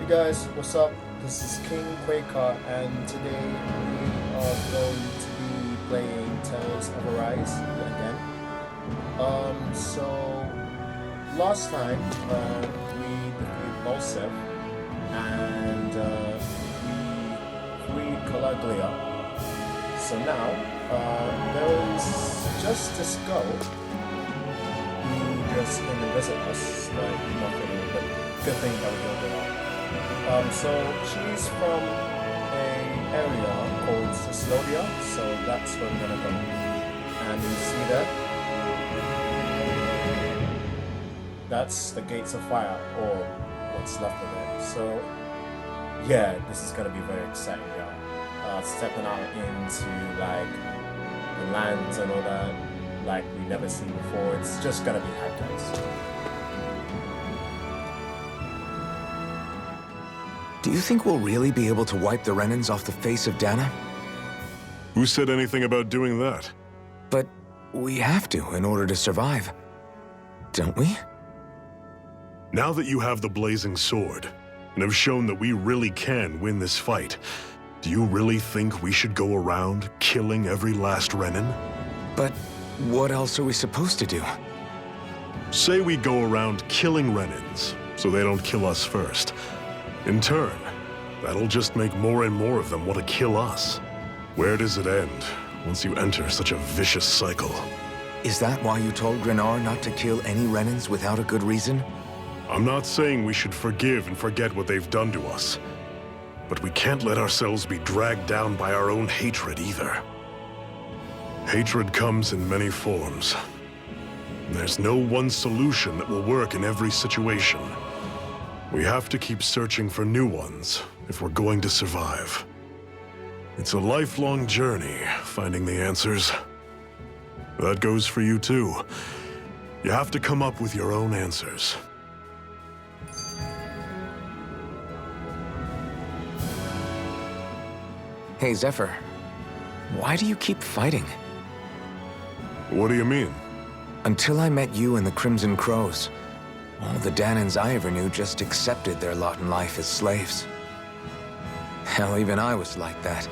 guys, what's up? This is KingQuaka, and today we are going to be playing Tales of Arise yet again. So last time we defeated Bolsev and we freed Calaglia. So now there is just this girl who just came to visit us, like nothing, but good thing that we killed her off. So she's from a area called Cyslodia, so that's where we're gonna go. And you see that? That's the gates of fire, or what's left of it. So yeah, this is gonna be very exciting, y'all. Stepping out into like the lands and all that, like we never seen before. It's just gonna be hype, guys. Do you think we'll really be able to wipe the Renans off the face of Dana? Who said anything about doing that? But we have to in order to survive, don't we? Now that you have the blazing sword, and have shown that we really can win this fight, do you really think we should go around killing every last Renan? But what else are we supposed to do? Say we go around killing Renans, so they don't kill us first. In turn, that'll just make more and more of them want to kill us. Where does it end once you enter such a vicious cycle? Is that why you told Grenar not to kill any Renans without a good reason? I'm not saying we should forgive and forget what they've done to us, but we can't let ourselves be dragged down by our own hatred either. Hatred comes in many forms. There's no one solution that will work in every situation. We have to keep searching for new ones if we're going to survive. It's a lifelong journey, finding the answers. That goes for you too. You have to come up with your own answers. Hey, Zephyr. Why do you keep fighting? What do you mean? Until I met you and the Crimson Crows, all the Danans I ever knew just accepted their lot in life as slaves. Hell, even I was like that.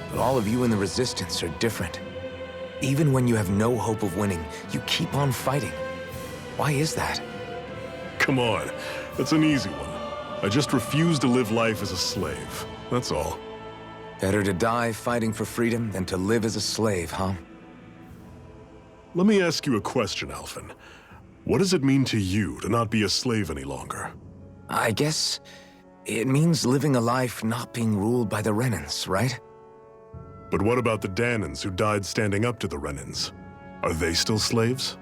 But all of you in the Resistance are different. Even when you have no hope of winning, you keep on fighting. Why is that? Come on, that's an easy one. I just refuse to live life as a slave, that's all. Better to die fighting for freedom than to live as a slave, huh? Let me ask you a question, Alphen. What does it mean to you to not be a slave any longer? I guess it means living a life not being ruled by the Renans, right? But what about the Danans who died standing up to the Renans? Are they still slaves?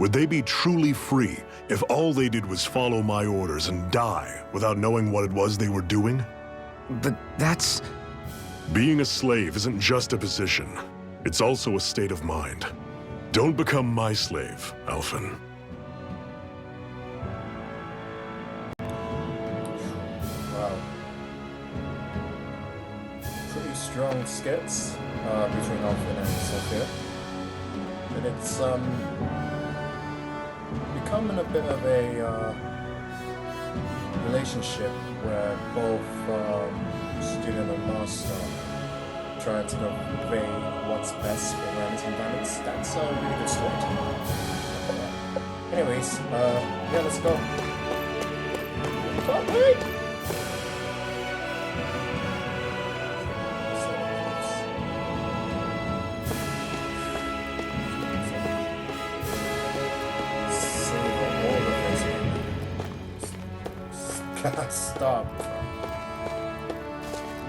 Would they be truly free if all they did was follow my orders and die without knowing what it was they were doing? But that's... Being a slave isn't just a position. It's also a state of mind. Don't become my slave, Alphen. Wow. Pretty strong skits between Alphen and Sophia. And it's becoming a bit of a relationship where both student and master trying to convey what's best for Renans and Danans. That's a really good story. Anyways, yeah, let's go. Can't wait! Save all of this. God, stop.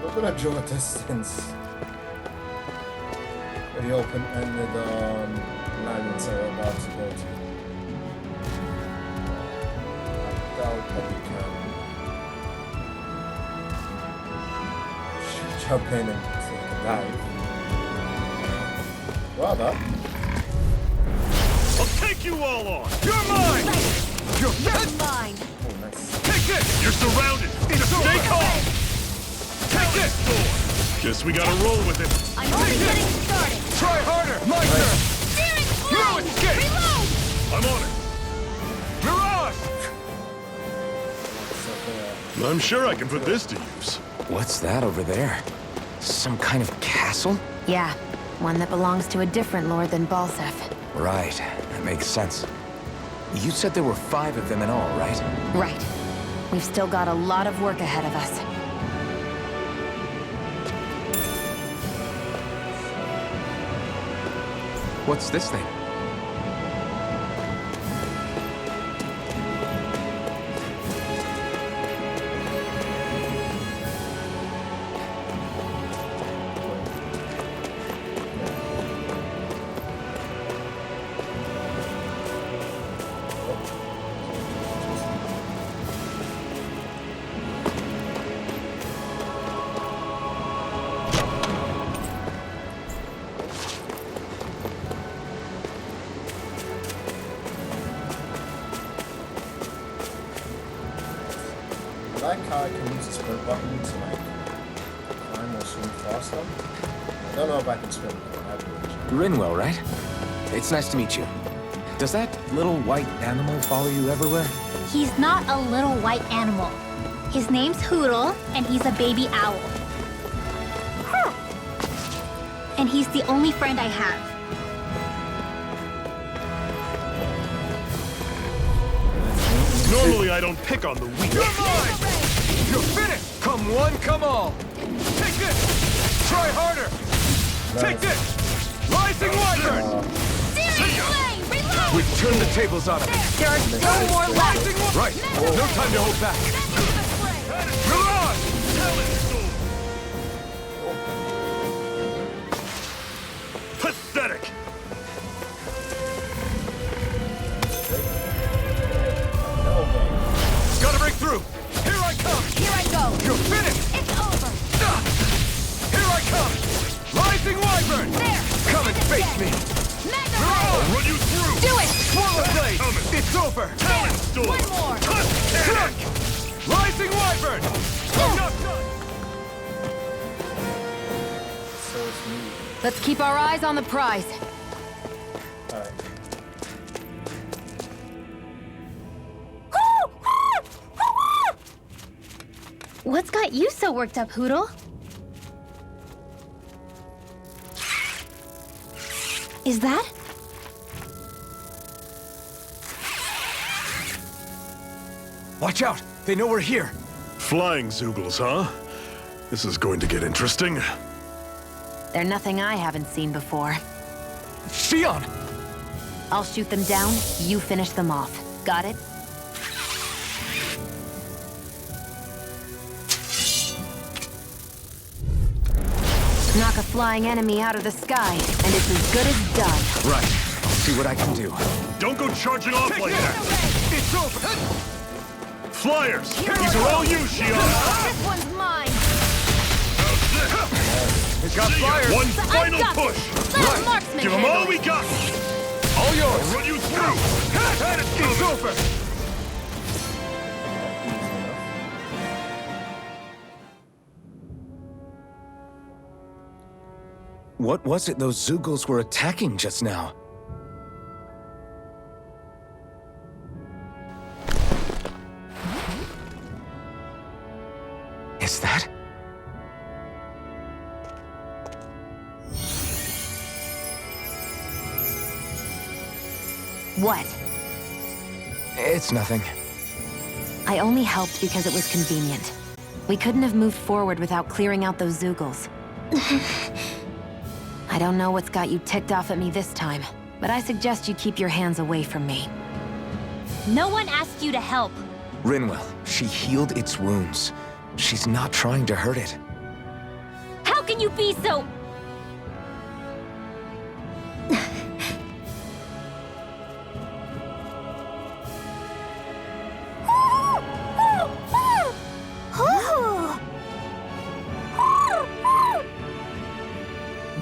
Look at that draw distance. The open-ended lands are about to go to. I doubt that we can. Should jump in and take a dive. Rather. I'll take you all on! You're mine! You're mine! Oh, nice. Take this! You're surrounded! Stay calm! Take this! Guess we gotta roll with it. I'm only getting started! Try harder! My turn! Steering slow! No escape! Reload! I'm on it! Mirage! I'm sure I can put this to use. What's that over there? Some kind of castle? Yeah, one that belongs to a different lord than Balsef. Right, that makes sense. You said there were 5 of them in all, right? Right. We've still got a lot of work ahead of us. What's this thing? I like how I can use the sprint button to like climb or swim faster. I don't know if I can swim though, I have to. Rinwell, right? It's nice to meet you. Does that little white animal follow you everywhere? He's not a little white animal. His name's Hoodle, and he's a baby owl. And he's the only friend I have. Normally I don't pick on the weak. You're mine! You're finished! Come one, come all! Take this! Try harder! Take this! Rising Wyvern! Seriously! Reload! We've turned the tables on him. There are still more left! Right, no time to hold back. Mirage! Pathetic! Gotta break through! Here I come! Here I go! You're finished! It's over! Here I come! Rising Wyvern! There! Come and face me! Mega I'll Ray! run you through! Do it! Swallow Blade! It's over! Talent Storm! One more! Pathetic! Rising Wyvern! I'm not done! So it's me. Let's keep our eyes on the prize. Alright. What's got you so worked up, Hoodle? Is that? Watch out! They know we're here! Flying Zoogles, huh? This is going to get interesting. They're nothing I haven't seen before. Xion! I'll shoot them down, you finish them off. Got it? Knock a flying enemy out of the sky, and it's as good as done. Right. I'll see what I can do. Don't go charging off like that! It's over! Flyers! These are all you, Xion! This one's mine! It's got flyers! One I've final got push! this. Let a marksman Give them handle all we it. got! All yours! I'll run you through! It's over! What was it those Zoogles were attacking just now? Is that? What? It's nothing. I only helped because it was convenient. We couldn't have moved forward without clearing out those Zoogles. I don't know what's got you ticked off at me this time, but I suggest you keep your hands away from me. No one asked you to help. Rinwell, she healed its wounds. She's not trying to hurt it. How can you be so...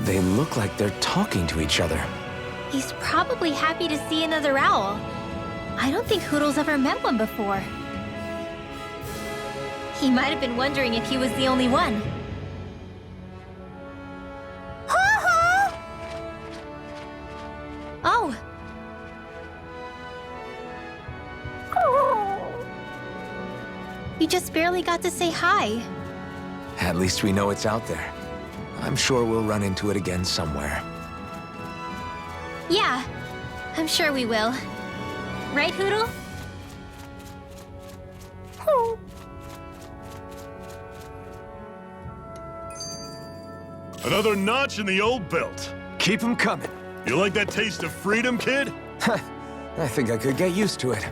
They look like they're talking to each other. He's probably happy to see another owl. I don't think Hoodle's ever met one before. He might have been wondering if he was the only one. Oh. You just barely got to say hi. At least we know it's out there. I'm sure we'll run into it again somewhere. Yeah, I'm sure we will. Right, Hoodle? Another notch in the old belt. Keep 'em coming. You like that taste of freedom, kid? I think I could get used to it.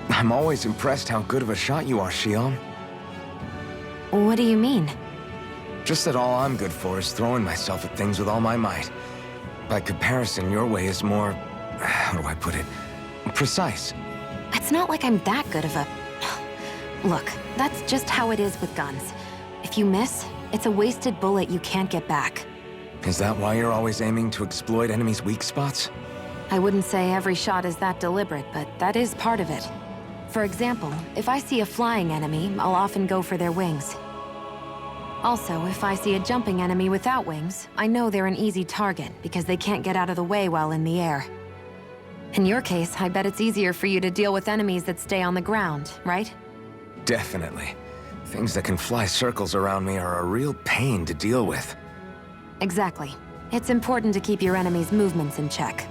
I'm always impressed how good of a shot you are, Shion. What do you mean? Just that all I'm good for is throwing myself at things with all my might. By comparison, your way is more... how do I put it? Precise. It's not like I'm that good of a... Look, that's just how it is with guns. If you miss, it's a wasted bullet you can't get back. Is that why you're always aiming to exploit enemies' weak spots? I wouldn't say every shot is that deliberate, but that is part of it. For example, if I see a flying enemy, I'll often go for their wings. Also, if I see a jumping enemy without wings, I know they're an easy target because they can't get out of the way while in the air. In your case, I bet it's easier for you to deal with enemies that stay on the ground, right? Definitely. Things that can fly circles around me are a real pain to deal with. Exactly. It's important to keep your enemy's movements in check.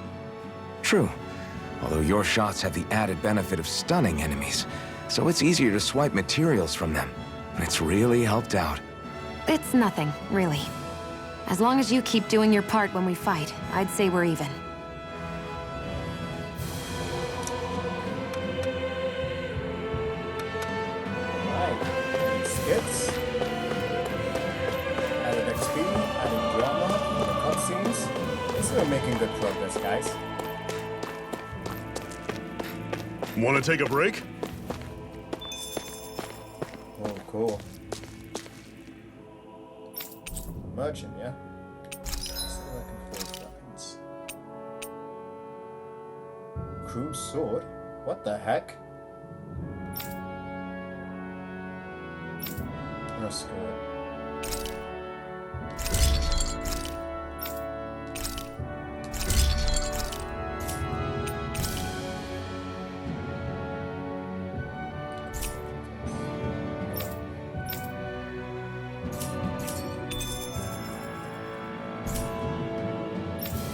True. Although your shots have the added benefit of stunning enemies, so it's easier to swipe materials from them. It's really helped out. It's nothing, really. As long as you keep doing your part when we fight, I'd say we're even. Alright, skits. Added XP, added drama, the cutscenes. This is making good progress, guys. Want to take a break? Oh, cool. Merchant, yeah? Still looking for weapons. Crude sword? What the heck? Oh, screw it.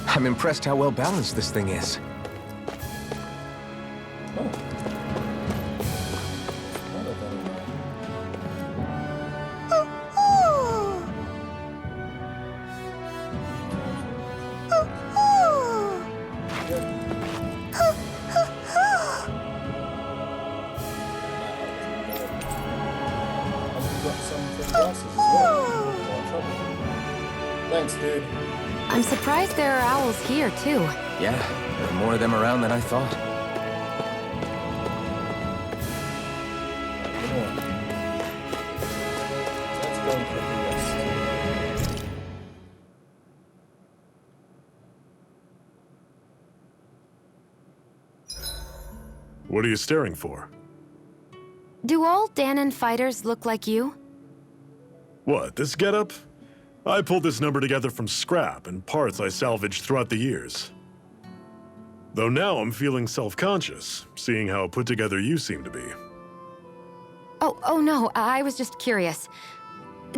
I'm impressed how well balanced this thing is. Oh. Another thing. I've got some glasses as well. More trouble. Thanks, dude. I'm surprised there are owls here, too. Yeah, there are more of them around than I thought. Come on. Let's go and quickly rest. What are you staring for? Do all Danon fighters look like you? What, this getup? I pulled this number together from scrap and parts I salvaged throughout the years. Though now I'm feeling self-conscious, seeing how put together you seem to be. Oh no, I was just curious.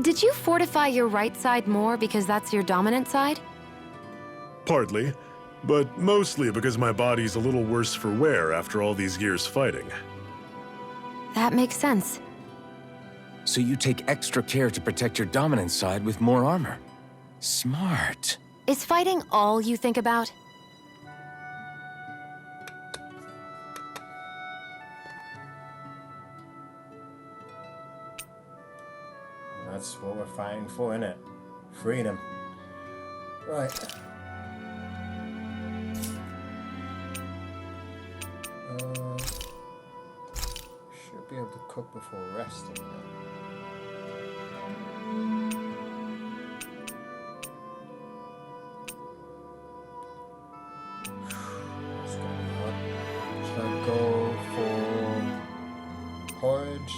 Did you fortify your right side more because that's your dominant side? Partly, but mostly because my body's a little worse for wear after all these years fighting. That makes sense. So you take extra care to protect your dominant side with more armor. Smart. Is fighting all you think about? That's what we're fighting for, innit? Freedom. Right. Should be able to cook before resting. It's gonna be hard. Should I go for porridge?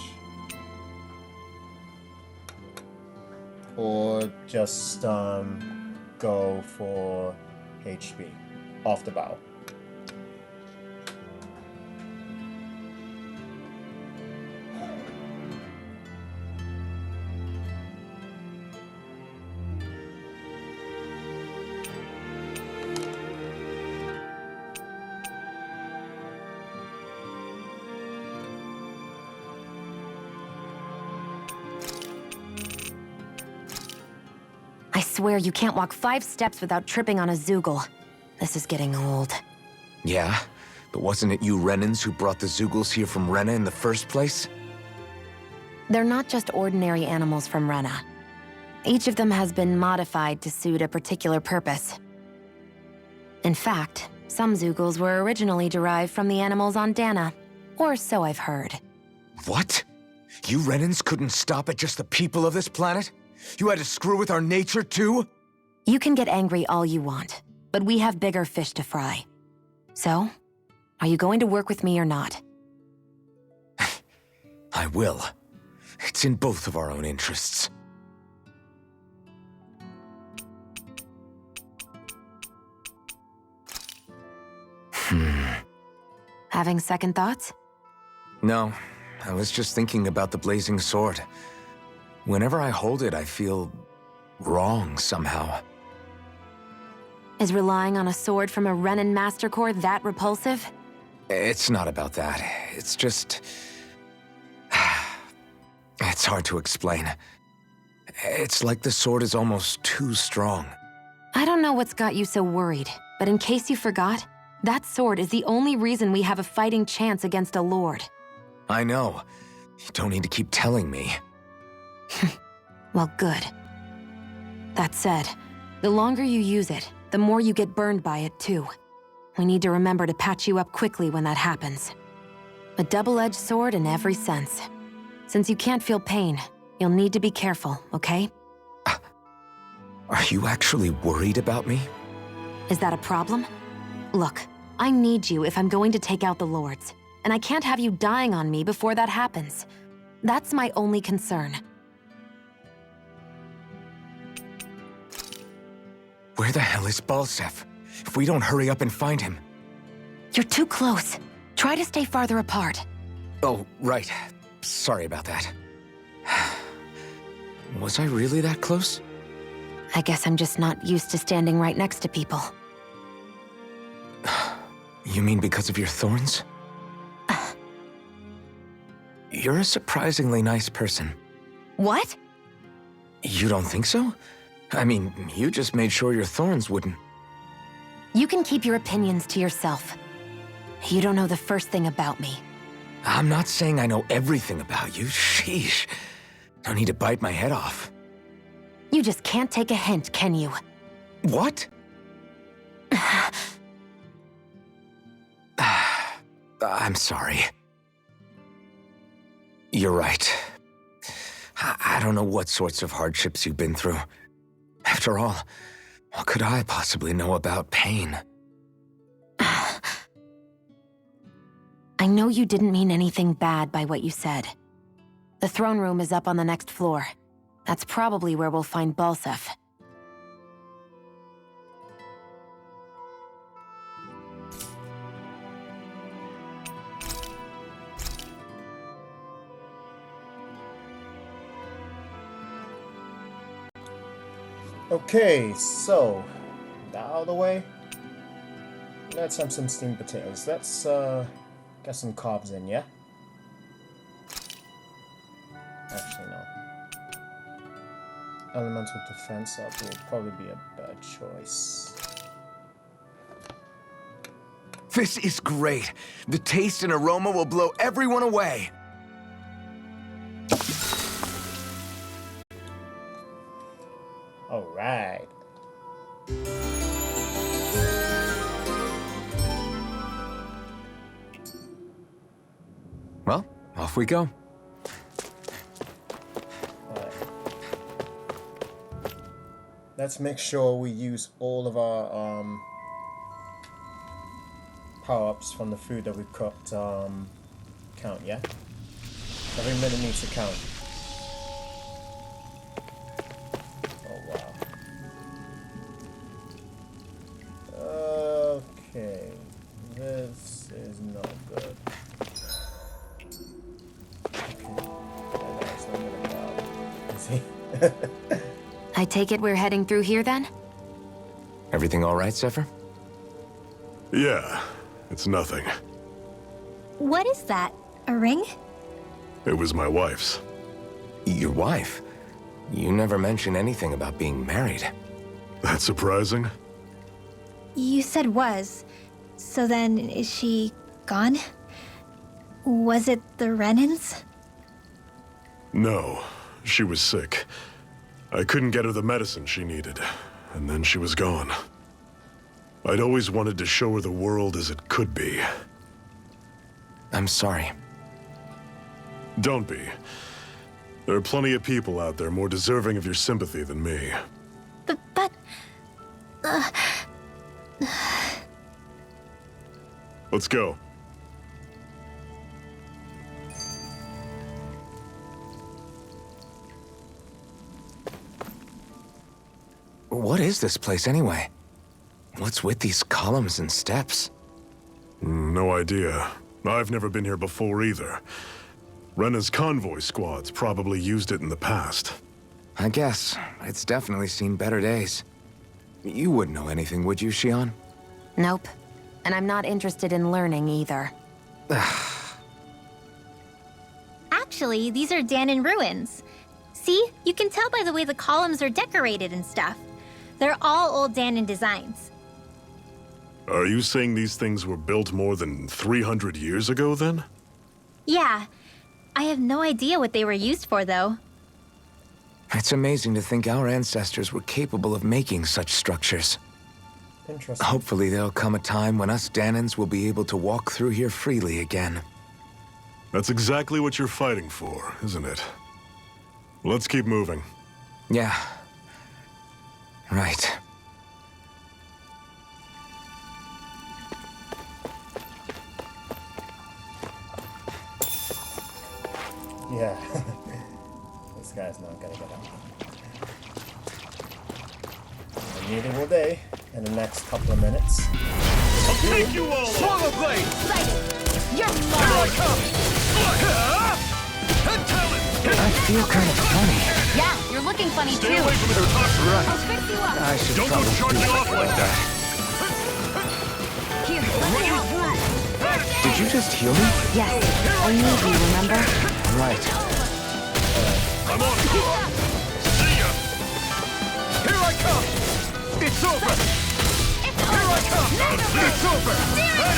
Or just go for HP off the bow. swear you can't walk 5 steps without tripping on a Zoogle. This is getting old. Yeah? But wasn't it you Renans who brought the Zoogles here from Rena in the first place? They're not just ordinary animals from Rena. Each of them has been modified to suit a particular purpose. In fact, some Zoogles were originally derived from the animals on Dana. Or so I've heard. What? You Renans couldn't stop at just the people of this planet? You had to screw with our nature too? You can get angry all you want, but we have bigger fish to fry. So, are you going to work with me or not? I will. It's in both of our own interests. Having second thoughts? No, I was just thinking about the blazing sword. Whenever I hold it, I feel wrong somehow. Is relying on a sword from a Renan Master Core that repulsive? It's not about that. It's just... It's hard to explain. It's like the sword is almost too strong. I don't know what's got you so worried, but in case you forgot, that sword is the only reason we have a fighting chance against a lord. I know. You don't need to keep telling me. Well, good. That said, the longer you use it, the more you get burned by it, too. We need to remember to patch you up quickly when that happens. A double-edged sword in every sense. Since you can't feel pain, you'll need to be careful, okay? Are you actually worried about me? Is that a problem? Look, I need you if I'm going to take out the lords, and I can't have you dying on me before that happens. That's my only concern. Where the hell is Balsef? If we don't hurry up and find him... You're too close. Try to stay farther apart. Oh, right. Sorry about that. Was I really that close? I guess I'm just not used to standing right next to people. You mean because of your thorns? You're a surprisingly nice person. What? You don't think so? I mean, you just made sure your thorns wouldn't... You can keep your opinions to yourself. You don't know the first thing about me. I'm not saying I know everything about you. Sheesh. No need to bite my head off. You just can't take a hint, can you? What? I'm sorry. You're right. I don't know what sorts of hardships you've been through. After all, what could I possibly know about pain? I know you didn't mean anything bad by what you said. The throne room is up on the next floor. That's probably where we'll find Balsef. Okay, so that out of the way. Let's have some steamed potatoes. Let's get some carbs in, yeah? Actually, no. Elemental defense up will probably be a bad choice. This is great. The taste and aroma will blow everyone away. All right. Well, off we go. Alright. Let's make sure we use all of our power-ups from the food that we cooked. Count, yeah? Every minute needs to count. Oh wow. Okay, this is not good. I take it we're heading through here then? Everything all right, Zephyr? Yeah, it's nothing. What is that? A ring? It was my wife's. Your wife? You never mentioned anything about being married. That surprising? You said was. So then, is she gone? Was it the Renans? No, she was sick. I couldn't get her the medicine she needed, and then she was gone. I'd always wanted to show her the world as it could be. I'm sorry. Don't be. There are plenty of people out there more deserving of your sympathy than me. But... Let's go. What is this place anyway? What's with these columns and steps? No idea. I've never been here before either. Rena's convoy squads probably used it in the past. I guess. It's definitely seen better days. You wouldn't know anything, would you, Shion? Nope. And I'm not interested in learning either. Actually, these are Danon ruins. See? You can tell by the way the columns are decorated and stuff. They're all old Danon designs. Are you saying these things were built more than 300 years ago, then? Yeah. I have no idea what they were used for, though. It's amazing to think our ancestors were capable of making such structures. Interesting. Hopefully there'll come a time when us Danons will be able to walk through here freely again. That's exactly what you're fighting for, isn't it? Let's keep moving. Yeah. Right. Yeah. This guy's not gonna get out. And neither will they in the next couple of minutes. I'll take you all! Swallow blade! You're Here I mine! come! Head talent! I feel kind of funny. Yeah, you're looking funny Stay too. away from his toxic. Right. I'll fix you up. I should Don't go probably charging do off something like that. Here, I'll let run me you help. through! Did you just heal me? Yes, I need you, remember? Right. I'm on it! See ya! Here I come! It's over! Here I come! It's over!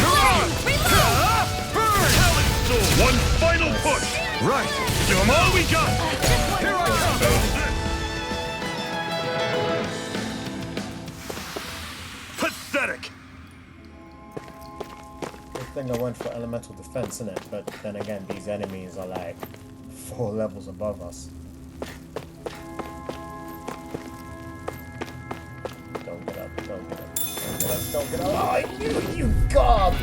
You're on! Burn! Talent sword! One final push! Right. Give them all we got! Here I come! Pathetic! Good thing I went for elemental defense, innit? But then again, these enemies are like 4 levels above us. Don't get up, don't get up, don't get up, don't get up. Oh, you gob!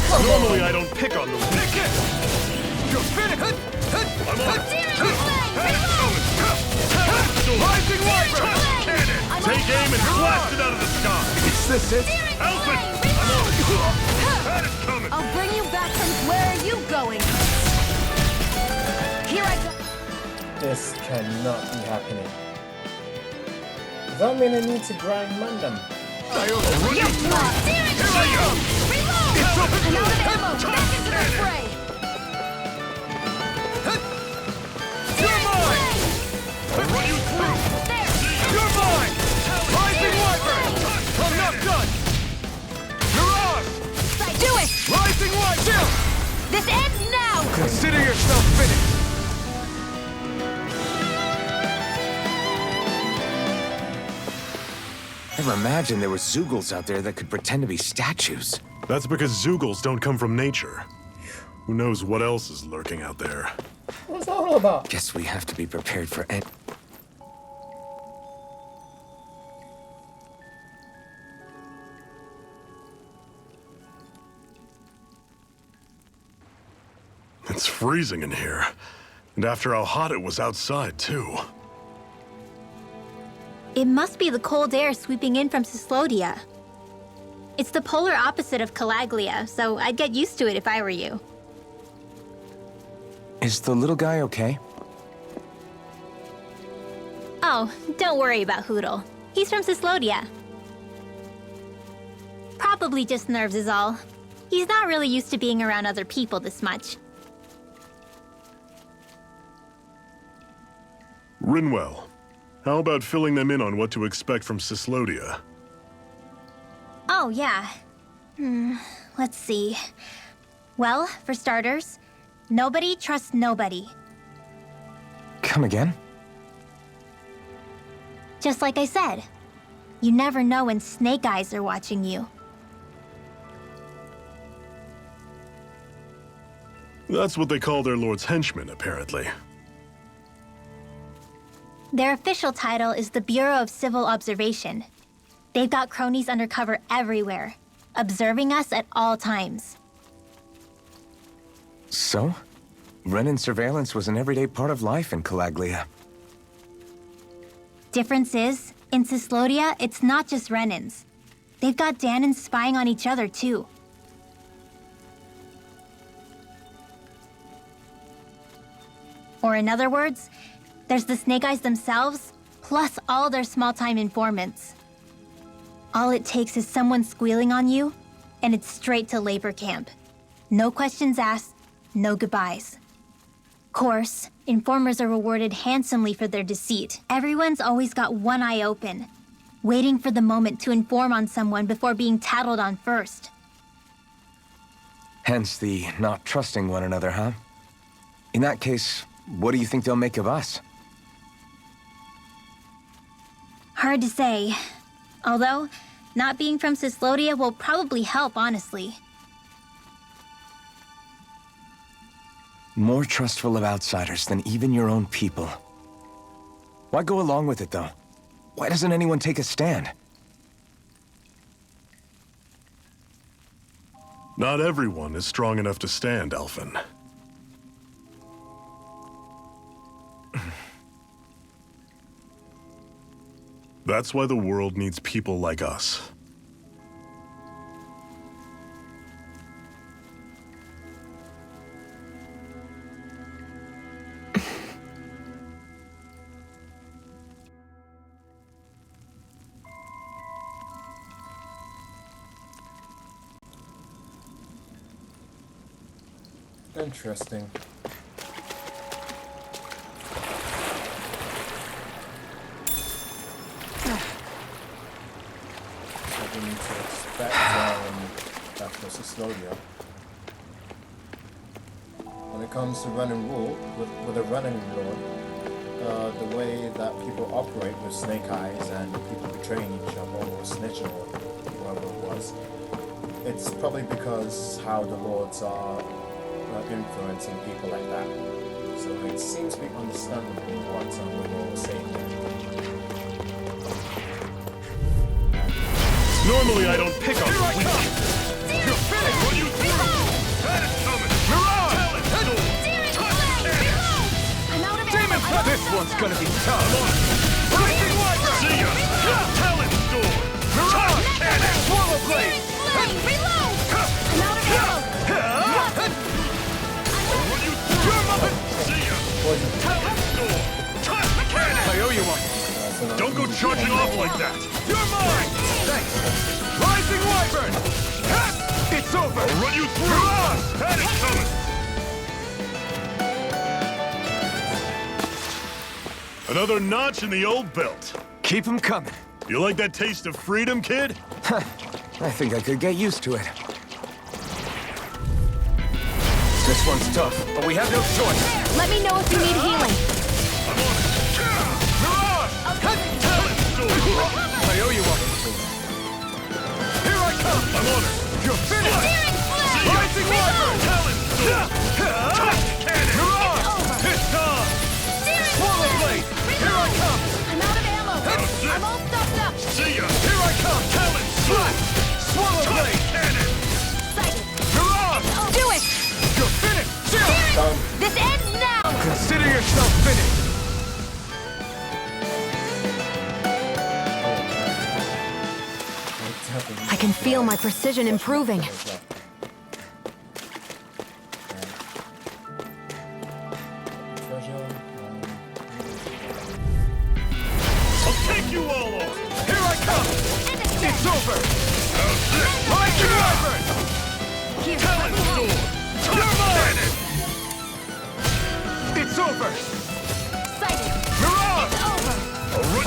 Come Normally on! I don't pick on those. Pick it! You're finished! I'm on it! Rising Wyvern! Cannon! Take aim and blast it out of the sky! Is this it? Alpha! I'm on it! Had it coming! I'll bring you back from where are you going? Here I go. This cannot be happening. Does that mean I need to grind Mandem? You're lost. Here I come. Reload! I'm out of ammo. Back into the fray. You're mine! I'll run you through! You're mine! Rising Wyvern! I'm not done! You're ours! Do it! Rising Wyvern! This ends now! Consider yourself finished! Never imagined there were Zoogles out there that could pretend to be statues. That's because Zoogles don't come from nature. Who knows what else is lurking out there? What's that all about? Guess we have to be prepared for any... It's freezing in here. And after how hot it was outside, too. It must be the cold air sweeping in from Cyslodia. It's the polar opposite of Calaglia, so I'd get used to it if I were you. Is the little guy okay? Oh, don't worry about Hootle. He's from Cyslodia. Probably just nerves is all. He's not really used to being around other people this much. Rinwell, How about filling them in on what to expect from Cyslodia? Oh, yeah. Let's see. Well, for starters, nobody trusts nobody. Come again? Just like I said, you never know when Snake Eyes are watching you. That's what they call their lord's henchmen, apparently. Their official title is the Bureau of Civil Observation. They've got cronies undercover everywhere, observing us at all times. So? Renan surveillance was an everyday part of life in Calaglia. Difference is, in Cyslodia, it's not just Renans. They've got Danans spying on each other, too. Or in other words, there's the Snake Eyes themselves, plus all their small-time informants. All it takes is someone squealing on you, and it's straight to labor camp. No questions asked, no goodbyes. Course, informers are rewarded handsomely for their deceit. Everyone's always got one eye open, waiting for the moment to inform on someone before being tattled on first. Hence the not trusting one another, huh? In that case, what do you think they'll make of us? Hard to say. Although, not being from Cyslodia will probably help, honestly. More trustful of outsiders than even your own people. Why go along with it, though? Why doesn't anyone take a stand? Not everyone is strong enough to stand, Alphen. That's why the world needs people like us. Interesting. We need to expect after Cyslodia. When it comes to running rule, with a running lord, the way that people operate with Snake Eyes and people betraying each other or snitching or whoever it was, it's probably because how the lords are influencing people like that. So it seems to be understandable what the lord was saying there. Normally I don't pick on the weak. You're finished! Run you through! That is coming! Mirage! I'm out of Demon ammo. Flame! This one's gonna be tough! Breaking Wyvern! See ya! Talent Storm! Mirage! Cannon! Swallow Blade! Reload! I'm out of ammo. Run you through! See ya! Talent Storm! Cannon! I owe you one! Don't go charging off like that! You're mine! Thanks! Rising Wyvern! It's over! I'll run you through! Mirage! That is coming! Another notch in the old belt. Keep 'em coming. You like that taste of freedom, kid? I think I could get used to it. This one's tough, but we have no choice. Let me know if you need healing. I'm on it. Mirage! Talent Storm! I owe you one! Here I come! I'm on it. You're finished! See ya! Rising Wyvern! Talent Storm! Cannon! Mirage! It's on! Swallow Blade! Here I come! I'm out of ammo. That's it. I'm all stuffed up. See ya! Here I come! Talent Storm! Swallow Blade! Cannon! Sighted. Mirage! Do it! You're finished! Done. This ends now. Consider yourself finished! I can feel my precision improving. Treasure. I'll take you all on! Here I come! It's over! Rising Wyvern! Here. Talent Storm! You're mine! Cannon! It's over! Sighted. Mirage! Over. I'll run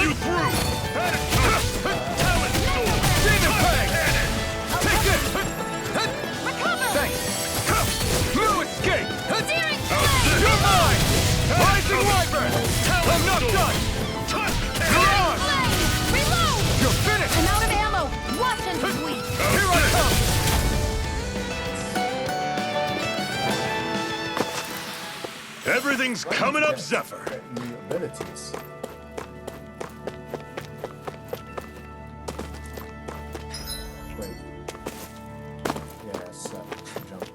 Everything's coming up, Zephyr. Get new abilities. Wait. Yeah, so jump.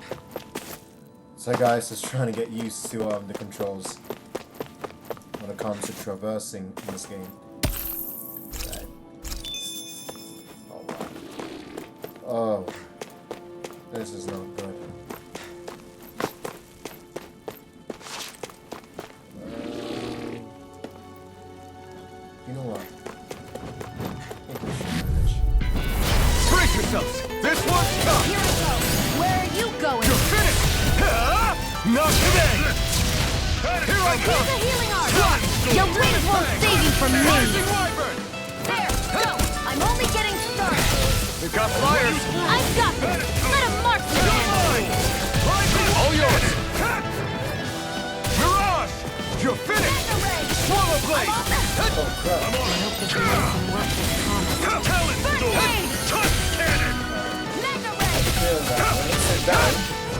So guys, just trying to get used to the controls when it comes to traversing in this game. Right. Oh wow. Oh, this is not good. You know what? I think we should finish. Brace yourselves! This one's tough! Here I go. Where are you going? You're finished! Not today! Here I come! Here's a healing art. Your wings won't save you from me. Rising Wyvern! There, go. I'm only getting started. We've got flyers! I've got this. Let him mark me. All yours! Mirage! You're finished! Swallow Blade! Oh crap. I'm on it. First aid. Touch cannon! Mega ray. Feel that when it said down.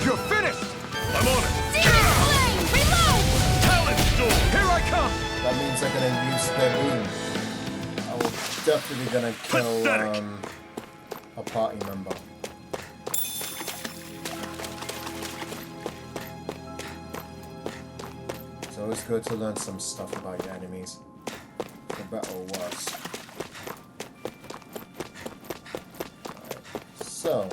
You're finished! I'm on it. Demon flame. Reload. Talent storm! Here I come! That means I'm gonna use their boom. I will definitely gonna kill Pathetic. a party member. It's always good to learn some stuff about your enemies, for better or worse. Alright, so.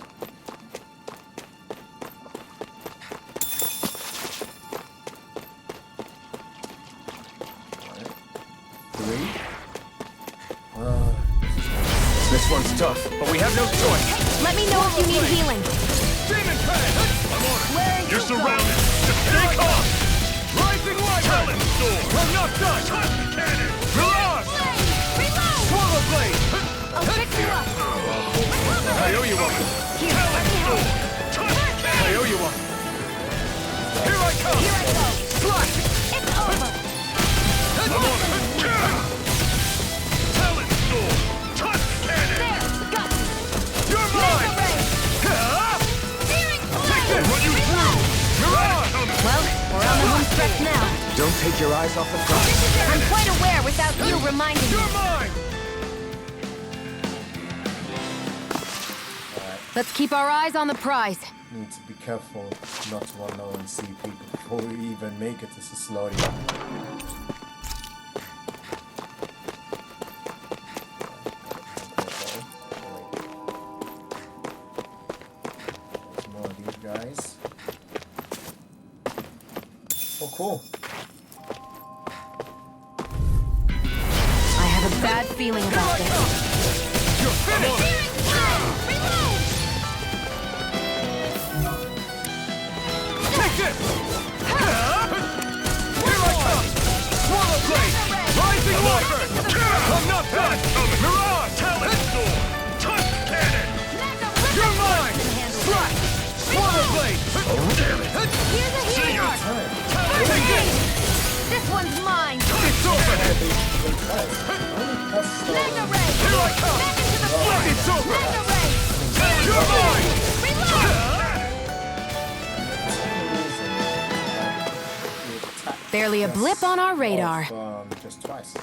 Alright. 3. This one's tough, but we have no choice. Let me know if you need healing. Demon Fan! I'm on it. Where are you You're going? surrounded. Just stay calm. Rising Wyvern! Talent storm! I'm not done! Touch cannon! Mirage! Flame. Reload. Swallow Blade! I'll pick you up. I owe you one! Here, let me help. I owe you one! Here I come! Here I go. Slash! It's over. I'm on it. Talent storm! Touch cannon! There, got you. You're mine! Mega ray. Searing flame. Run you through! Mirage! Well, we're on the home stretch now. Don't take your eyes off the prize. I'm quite aware without you reminding me. You're mine! Let's keep our eyes on the prize. Need to be careful not to unknown and see people before we even make it to Cyslodia. There's more of these guys. Oh, cool. I have a bad feeling about this. You're finished! Take this! Here I come! Swallow Blade! Rising Wyvern! I'm not done! Mirage! Talent storm! Touch cannon! You're mine! Slash! Swallow Blade! Damn it! Here's a See healing ya! art. Take this! This one's mine. It's over! Mega ray. Here I come! Back into the forest. It's over! Mega ray. You're mine! Reload. Barely a blip on our radar. Just twice.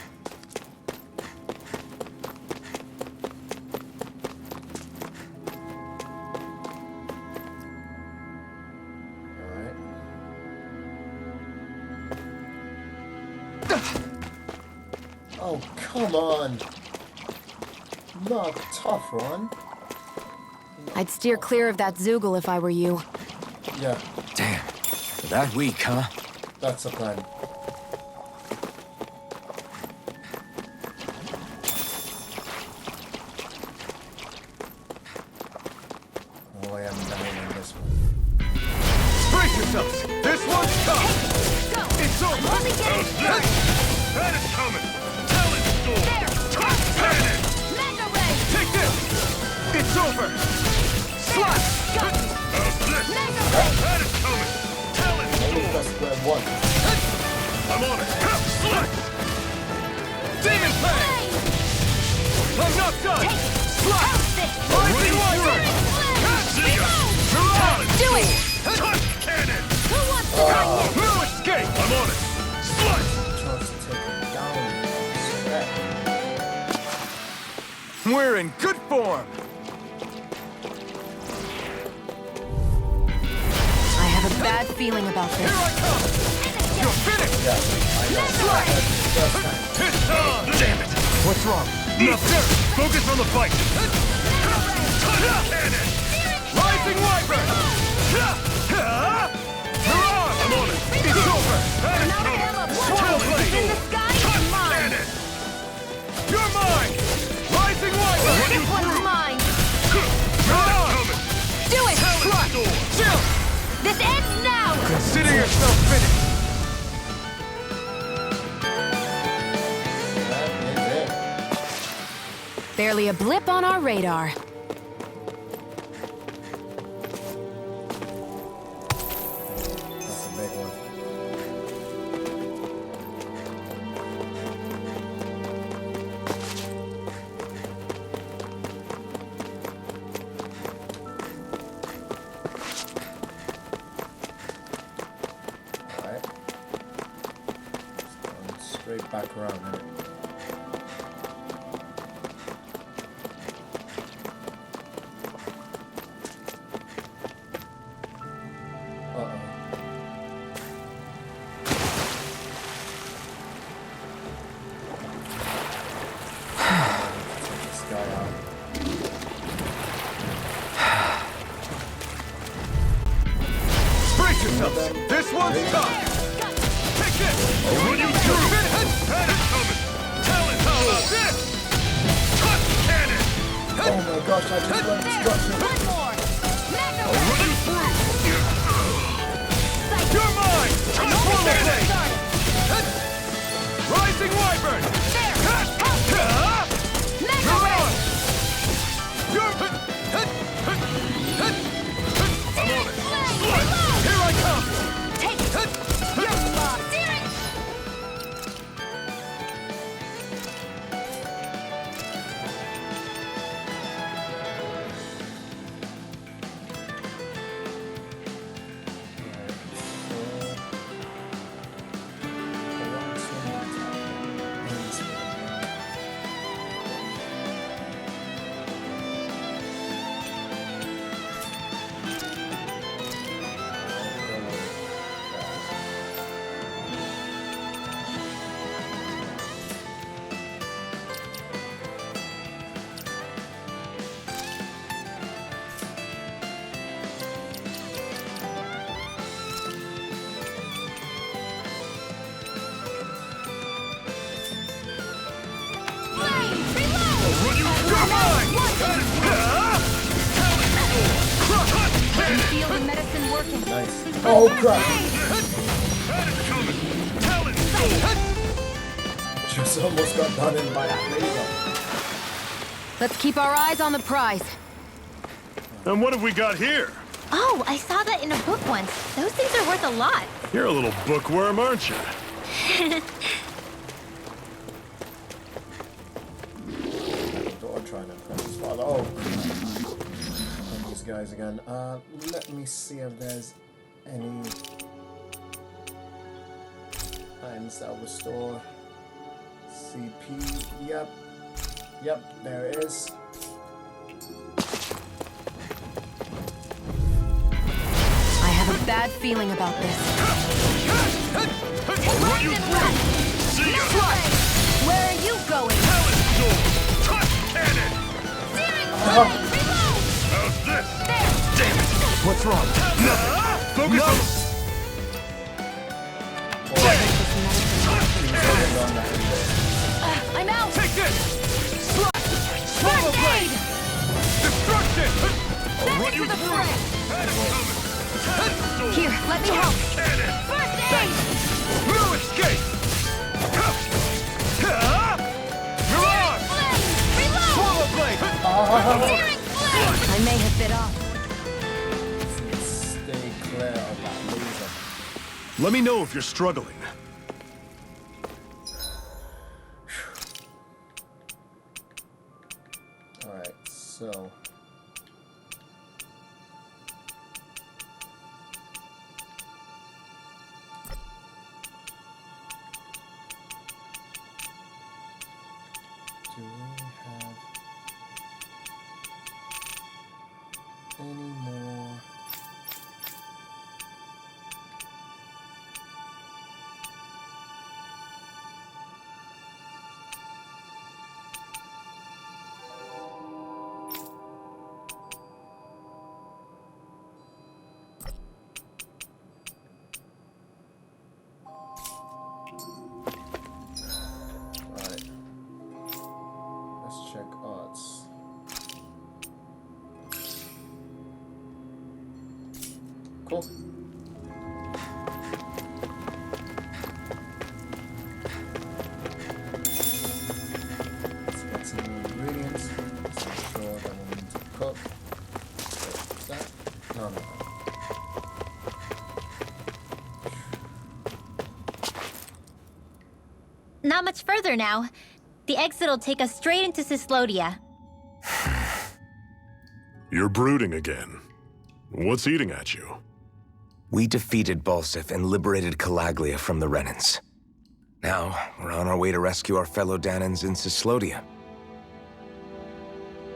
Alright. Oh, come on! Not tough, Ron. I'd steer clear of that Zoogle if I were you. Yeah, Damn. That weak, huh? that's the plan. Oh, I am dying in this one. Brace yourselves! This one's tough! Go. It's over! Only getting started. That is coming! Talent storm! There. Touch cannon! Mega ray. Take this! It's over! Slash! Go. How's this? Mega ray. That is coming! Talent Only storm! press square one. I'm on it! Slash! Demon Flame! Flame. I'm not done! Take it. Slash! Pounce it. Rising Wyvern! See ya! Reload. Mirage! Do it. Touch cannon! Who wants to try next? No escape! I'm We're in good form! I have a bad feeling about Here this. I come! You're finished! Yeah, I know. First time. It's on! Damn it! What's wrong? Nothing! Focus on the fight! Cannon! Rising Wyvern! I'm on it! It's over! Swallow blade! In the sky is mine. You're mine! Rising Wyvern! This one's mine. You're on! Do it! Chill! This ends now! Consider yourself finished! That is it. Barely a blip on our radar. That's a big one. Alright. Just going straight back around here. Uh-oh. Take this guy out. Brace yourself! This one's tough! Take this! Run you through! Had it coming! Talent! How about this? Cut cannon! Oh my gosh, I just went destruction. One more! Run you through! You're mine! Swallow blade! Rising Wyvern! You're on! You're... I'm on it! Here I come! Take it! You're lost! You're mine! I feel the medicine working. Nice. Oh crap! Just almost got done in by that laser. Let's keep our eyes on the prize. And what have we got here? Oh, I saw that in a book once. Those things are worth a lot. You're a little bookworm, aren't you? Don't try to impress his father. Oh, and these guys again. Let me see if there's any items that will restore CP. Yep, there is. I have a bad feeling about this. Run you through! See ya! Where are you going? Talent sword! Cut cannon! How's this? Damn it! What's wrong? Nothing! Focus on... I'm out! Take this! Slash! Swallow blade! Destruction! I'll run you through! Had it coming! Talent sword! Here, let me help. Cannon! First aid! No escape! You're on! Swallow blade! I may have bit off. Stay clear of that laser. Let me know if you're struggling. Alright, so. Do we have circle. Let's get some ingredients. Let's make sure that we need to cook. What's that? No. Not much further now. The exit will take us straight into Cyslodia. You're brooding again. What's eating at you? We defeated Balsif and liberated Calaglia from the Renans. Now, we're on our way to rescue our fellow Danans in Cyslodia.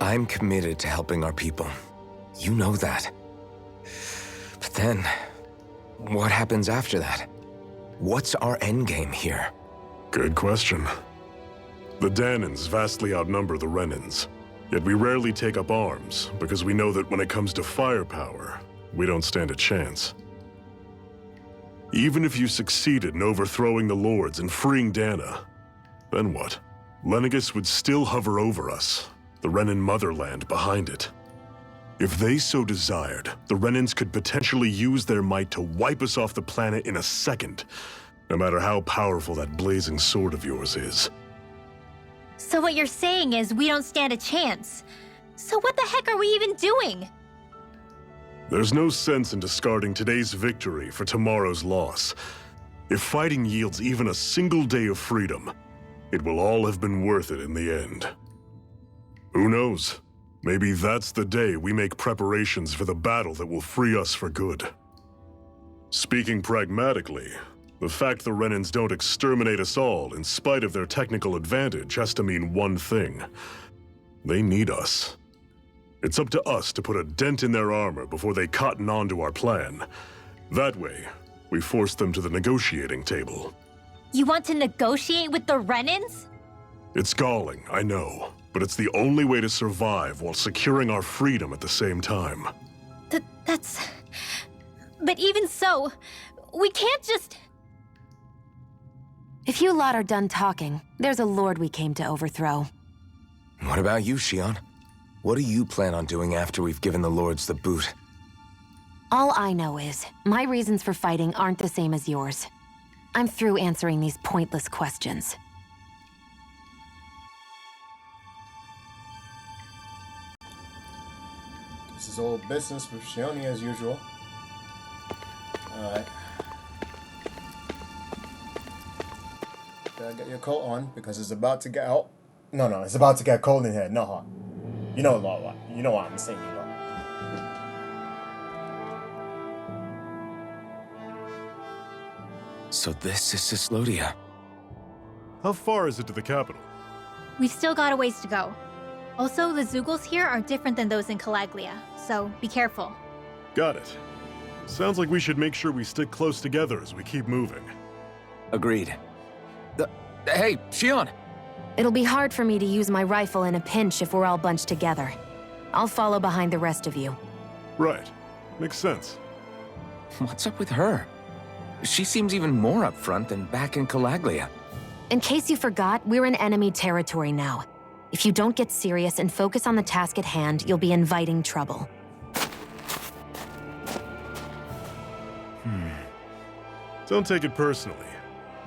I'm committed to helping our people. You know that. But then, what happens after that? What's our endgame here? Good question. The Danans vastly outnumber the Renans, yet we rarely take up arms because we know that when it comes to firepower, we don't stand a chance. Even if you succeeded in overthrowing the Lords and freeing Dana, then what? Lenegis would still hover over us, the Renan motherland behind it. If they so desired, the Renans could potentially use their might to wipe us off the planet in a second, no matter how powerful that blazing sword of yours is. So what you're saying is we don't stand a chance. So what the heck are we even doing? There's no sense in discarding today's victory for tomorrow's loss. If fighting yields even a single day of freedom, it will all have been worth it in the end. Who knows? Maybe that's the day we make preparations for the battle that will free us for good. Speaking pragmatically, the fact the Renans don't exterminate us all in spite of their technical advantage has to mean one thing. They need us. It's up to us to put a dent in their armor before they cotton on to our plan. That way, we force them to the negotiating table. You want to negotiate with the Renans? It's galling, I know, but it's the only way to survive while securing our freedom at the same time. That's... But even so, we can't just... If you lot are done talking, there's a lord we came to overthrow. What about you, Shion? What do you plan on doing after we've given the Lords the boot? All I know is, my reasons for fighting aren't the same as yours. I'm through answering these pointless questions. This is all business with Shioni as usual. Alright. Gotta get your coat on because it's about to get hot. No, it's about to get cold in here, not hot. You know what? You know what I'm saying, you know. So this is Cyslodia. How far is it to the capital? We've still got a ways to go. Also, the Zeugles here are different than those in Calaglia, so be careful. Got it. Sounds like we should make sure we stick close together as we keep moving. Agreed. Hey, Shion! It'll be hard for me to use my rifle in a pinch if we're all bunched together. I'll follow behind the rest of you. Right. Makes sense. What's up with her? She seems even more upfront than back in Calaglia. In case you forgot, we're in enemy territory now. If you don't get serious and focus on the task at hand, you'll be inviting trouble. Don't take it personally.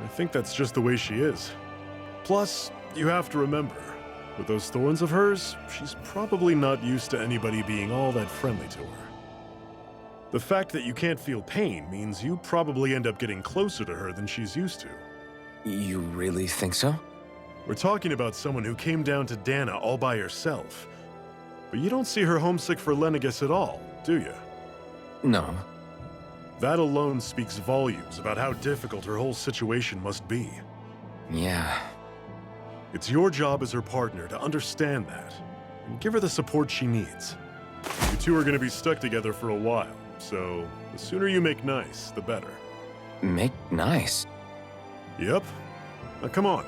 I think that's just the way she is. Plus, you have to remember, with those thorns of hers, she's probably not used to anybody being all that friendly to her. The fact that you can't feel pain means you probably end up getting closer to her than she's used to. You really think so? We're talking about someone who came down to Dana all by herself. But you don't see her homesick for Lenegis at all, do you? No. That alone speaks volumes about how difficult her whole situation must be. Yeah. It's your job as her partner to understand that, and give her the support she needs. You two are going to be stuck together for a while, so the sooner you make nice, the better. Make nice? Yep. Now come on.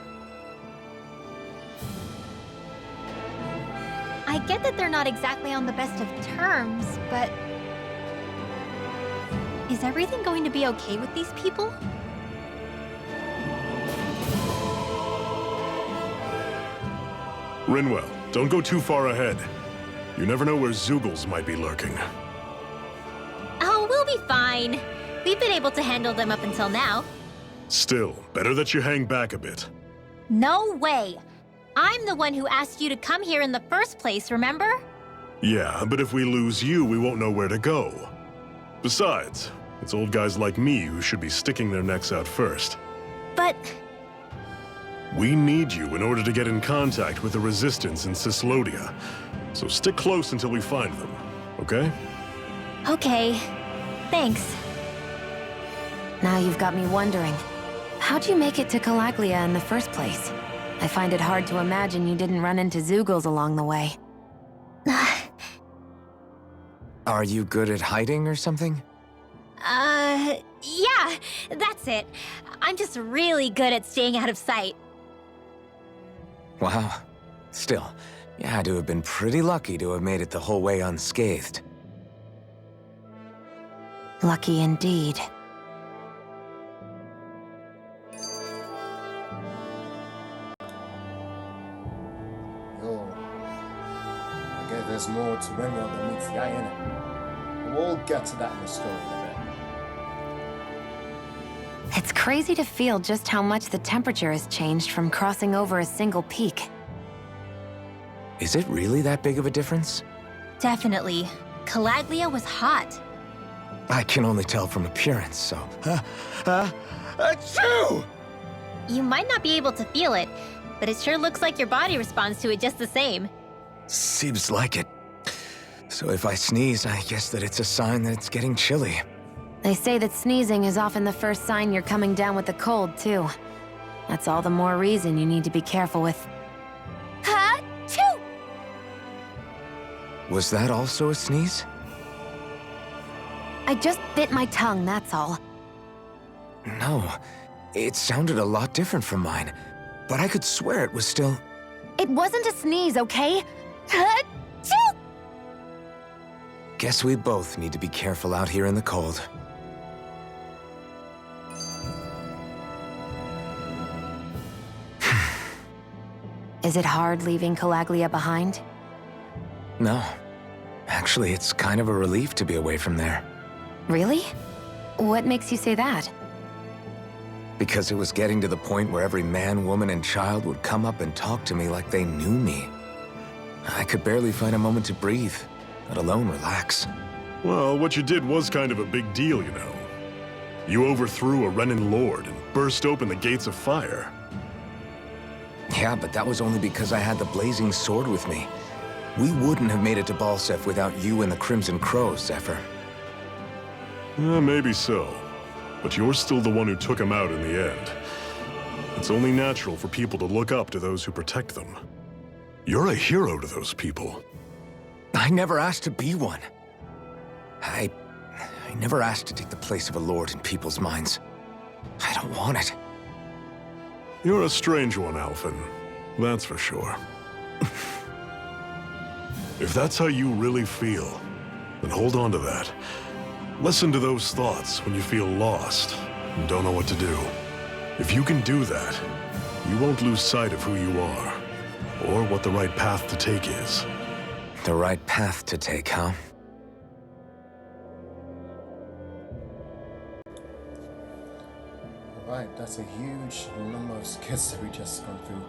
I get that they're not exactly on the best of terms, but... Is everything going to be okay with these people? Rinwell, don't go too far ahead. You never know where Zeugles might be lurking. Oh, we'll be fine. fine. We've been able to handle them up until now. Still, better that you hang back a bit. No way! I'm the one who asked you to come here in the first place, remember? Yeah, but if we lose you, we won't know where to go. Besides, it's old guys like me who should be sticking their necks out first. But... We need you in order to get in contact with the Resistance in Cyslodia. So stick close until we find them, okay? Okay. Thanks. Now you've got me wondering. How'd you make it to Calaglia in the first place? I find it hard to imagine you didn't run into Zeugles along the way. Are you good at hiding or something? Yeah, that's it. I'm just really good at staying out of sight. Wow. Still, you had to have been pretty lucky to have made it the whole way unscathed. Lucky indeed. Yo. I guess there's more to Rimworld than meets the eye, innit? We'll get to that in the story in a bit. It's crazy to feel just how much the temperature has changed from crossing over a single peak. Is it really that big of a difference? Definitely. Calaglia was hot. I can only tell from appearance, so... Achoo! You might not be able to feel it, but it sure looks like your body responds to it just the same. Seems like it. So if I sneeze, I guess that it's a sign that it's getting chilly. They say that sneezing is often the first sign you're coming down with the cold, too. That's all the more reason you need to be careful with... Ha-choo! Was that also a sneeze? I just bit my tongue, that's all. No. It sounded a lot different from mine. But I could swear it was still... It wasn't a sneeze, okay? Ha-choo! Guess we both need to be careful out here in the cold. Is it hard leaving Calaglia behind? No. Actually, it's kind of a relief to be away from there. Really? What makes you say that? Because it was getting to the point where every man, woman, and child would come up and talk to me like they knew me. I could barely find a moment to breathe, let alone relax. Well, what you did was kind of a big deal, you know. You overthrew a Renin lord and burst open the gates of fire. Yeah, but that was only because I had the blazing sword with me. We wouldn't have made it to Balsef without you and the Crimson Crows, Zephyr. Maybe so. But you're still the one who took him out in the end. It's only natural for people to look up to those who protect them. You're a hero to those people. I never asked to be one. I never asked to take the place of a lord in people's minds. I don't want it. You're a strange one, Alphen. That's for sure. If that's how you really feel, then hold on to that. Listen to those thoughts when you feel lost and don't know what to do. If you can do that, you won't lose sight of who you are, or what the right path to take is. The right path to take, huh? Alright, that's a huge number of skits that we just gone through.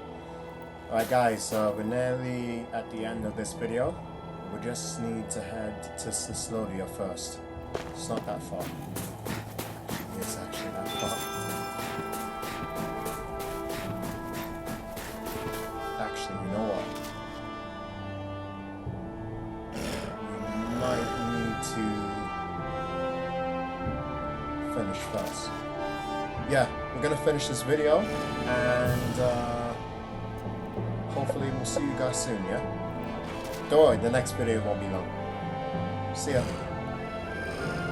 Alright guys, we're nearly at the end of this video. We just need to head to Cyslodia first. It's not that far. It's actually that far. Actually, you know what? We might need to finish first. Yeah, we're gonna finish this video, and hopefully we'll see you guys soon, yeah? Don't worry, the next video won't be long. See ya.